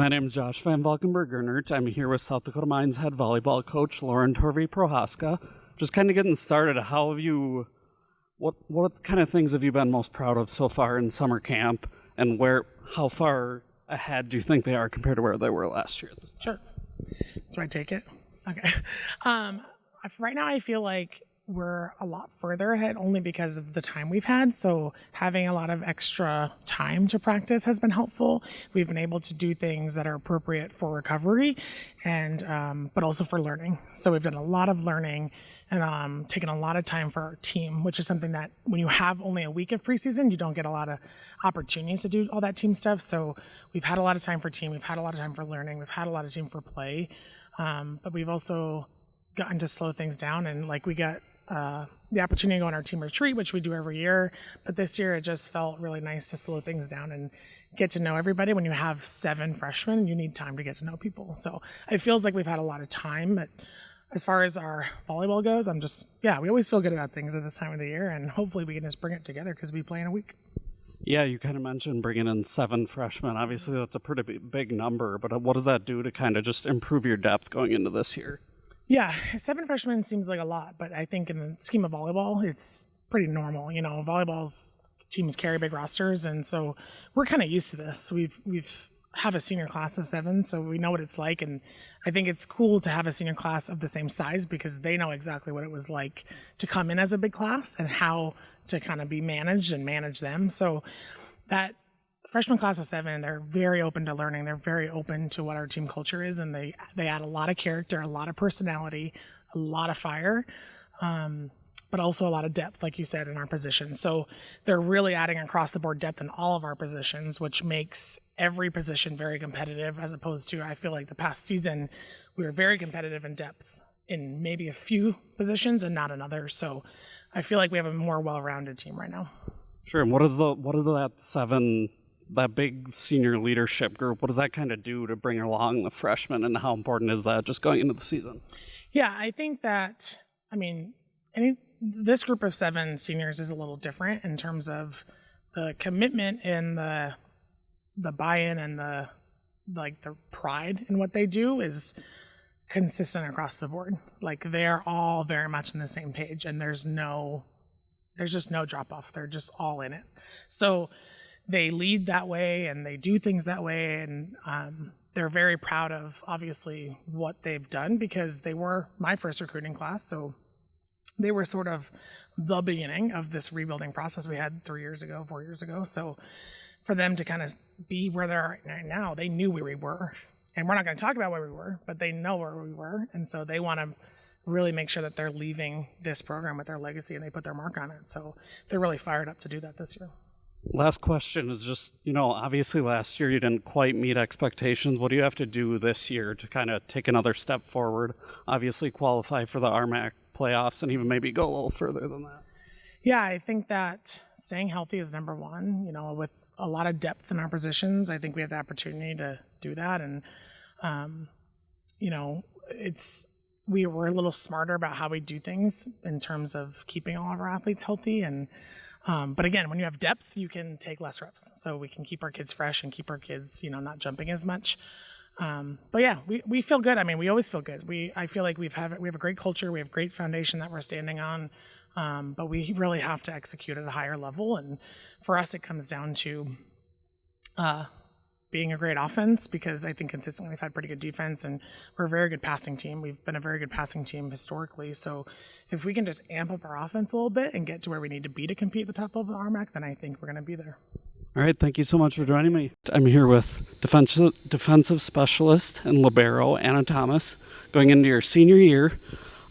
My name is Josh from Valkenburg-Gernert. I'm here with South Dakota Mines head volleyball coach Lauren Torvi Prochazka. Just kind of getting started, what kind of things have you been most proud of so far in summer camp, and how far ahead do you think they are compared to where they were last year? Sure. Do I take it? Okay. Right now I feel like we're a lot further ahead only because of the time we've had. So having a lot of extra time to practice has been helpful. We've been able to do things that are appropriate for recovery and but also for learning. So we've done a lot of learning and taken a lot of time for our team, which is something that when you have only a week of preseason, you don't get a lot of opportunities to do all that team stuff. So we've had a lot of time for team. We've had a lot of time for learning. We've had a lot of time for play. But we've also gotten to slow things down, and like we got the opportunity to go on our team retreat, which we do every year. But this year it just felt really nice to slow things down and get to know everybody. When you have 7 freshmen, you need time to get to know people. So it feels like we've had a lot of time. But as far as our volleyball goes, we always feel good about things at this time of the year, and hopefully we can just bring it together because we play in a week. Yeah, you kind of mentioned bringing in 7 freshmen. Obviously that's a pretty big number, but what does that do to kind of just improve your depth going into this year? Yeah, 7 freshmen seems like a lot, but I think in the scheme of volleyball, it's pretty normal. You know, volleyball's teams carry big rosters, and so we're kind of used to this. We've have a senior class of 7, so we know what it's like, and I think it's cool to have a senior class of the same size because they know exactly what it was like to come in as a big class and how to kind of be managed and manage them. So that freshman class of 7, they're very open to learning. They're very open to what our team culture is, and they add a lot of character, a lot of personality, a lot of fire, but also a lot of depth, like you said, in our position. So they're really adding across the board depth in all of our positions, which makes every position very competitive, as opposed to, I feel like the past season, we were very competitive in depth in maybe a few positions and not in others. So I feel like we have a more well-rounded team right now. Sure. And what is that big senior leadership group, what does that kind of do to bring along the freshmen, and how important is that just going into the season? Yeah, I think that, this group of 7 seniors is a little different in terms of the commitment and the buy-in and the pride in what they do is consistent across the board. Like, they're all very much on the same page, and there's just no drop off. They're just all in it. So they lead that way and they do things that way, and they're very proud of obviously what they've done because they were my first recruiting class. So they were sort of the beginning of this rebuilding process we had 4 years ago. So for them to kind of be where they're right now, they knew where we were. And we're not going to talk about where we were, but they know where we were. And so they want to really make sure that they're leaving this program with their legacy and they put their mark on it. So they're really fired up to do that this year. Last question is just, obviously last year you didn't quite meet expectations. What do you have to do this year to kind of take another step forward? Obviously qualify for the RMAC playoffs and even maybe go a little further than that. Yeah, I think that staying healthy is number one. With a lot of depth in our positions, I think we have the opportunity to do that. And, we were a little smarter about how we do things in terms of keeping all of our athletes healthy. And but again, when you have depth, you can take less reps. So we can keep our kids fresh and keep our kids, not jumping as much. But yeah, we feel good. We always feel good. I feel like we have a great culture. We have a great foundation that we're standing on. But we really have to execute at a higher level. And for us, it comes down to being a great offense, because I think consistently we've had pretty good defense, and we're a very good passing team. We've been a very good passing team historically. So if we can just amp up our offense a little bit and get to where we need to be to compete at the top level of the RMAC, then I think we're going to be there. All right, thank you so much for joining me. I'm here with defensive specialist and libero Anna Thomas, going into your senior year.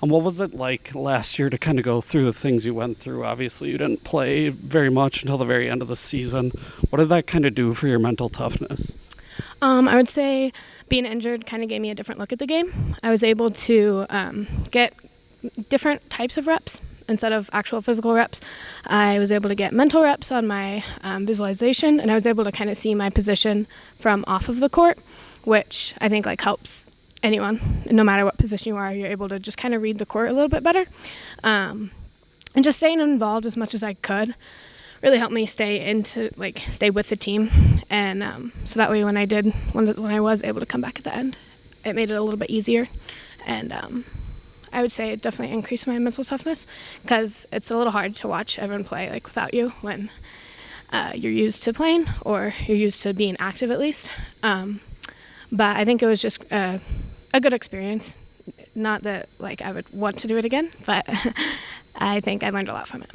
What was it like last year to kind of go through the things you went through? Obviously, you didn't play very much until the very end of the season. What did that kind of do for your mental toughness? I would say being injured kind of gave me a different look at the game. I was able to get different types of reps instead of actual physical reps. I was able to get mental reps on my visualization, and I was able to kind of see my position from off of the court, which I think helps anyone, no matter what position you are. You're able to just kind of read the court a little bit better. And just staying involved as much as I could. really helped me stay with the team. And so that way when I was able to come back at the end, it made it a little bit easier. And I would say it definitely increased my mental toughness, because it's a little hard to watch everyone play like without you when you're used to playing, or you're used to being active at least. But I think it was just a good experience. Not that like I would want to do it again, but I think I learned a lot from it.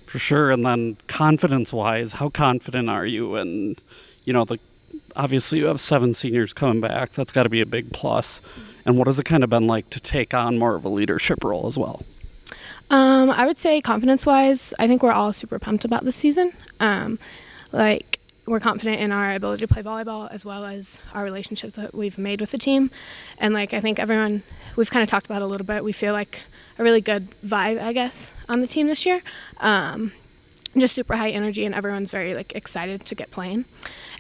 For sure. And then confidence-wise, how confident are you? And, obviously you have 7 seniors coming back. That's got to be a big plus. And what has it kind of been like to take on more of a leadership role as well? I would say confidence-wise, I think we're all super pumped about this season. We're confident in our ability to play volleyball, as well as our relationships that we've made with the team. And I think everyone, we've kind of talked about it a little bit, we feel like a really good vibe, I guess, on the team this year. Just super high energy, and everyone's very excited to get playing.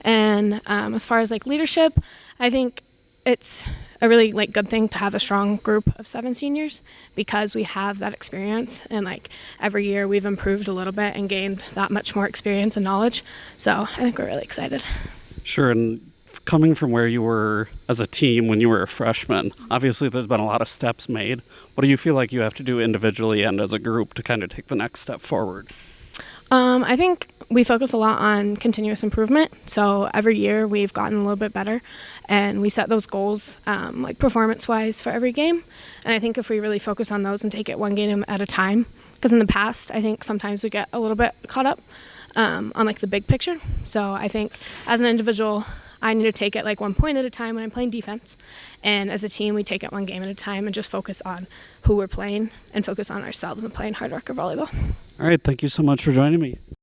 And as far as leadership, I think it's a really good thing to have a strong group of 7 seniors, because we have that experience, and every year we've improved a little bit and gained that much more experience and knowledge. So I think we're really excited. Sure. And coming from where you were as a team when you were a freshman, obviously there's been a lot of steps made. What do you feel like you have to do individually and as a group to kind of take the next step forward? I think we focus a lot on continuous improvement. So every year we've gotten a little bit better, and we set those goals performance-wise for every game. And I think if we really focus on those and take it one game at a time, because in the past I think sometimes we get a little bit caught up on the big picture. So I think as an individual, I need to take it one point at a time when I'm playing defense. And as a team, we take it one game at a time and just focus on who we're playing and focus on ourselves and playing hard rocker volleyball. All right. Thank you so much for joining me.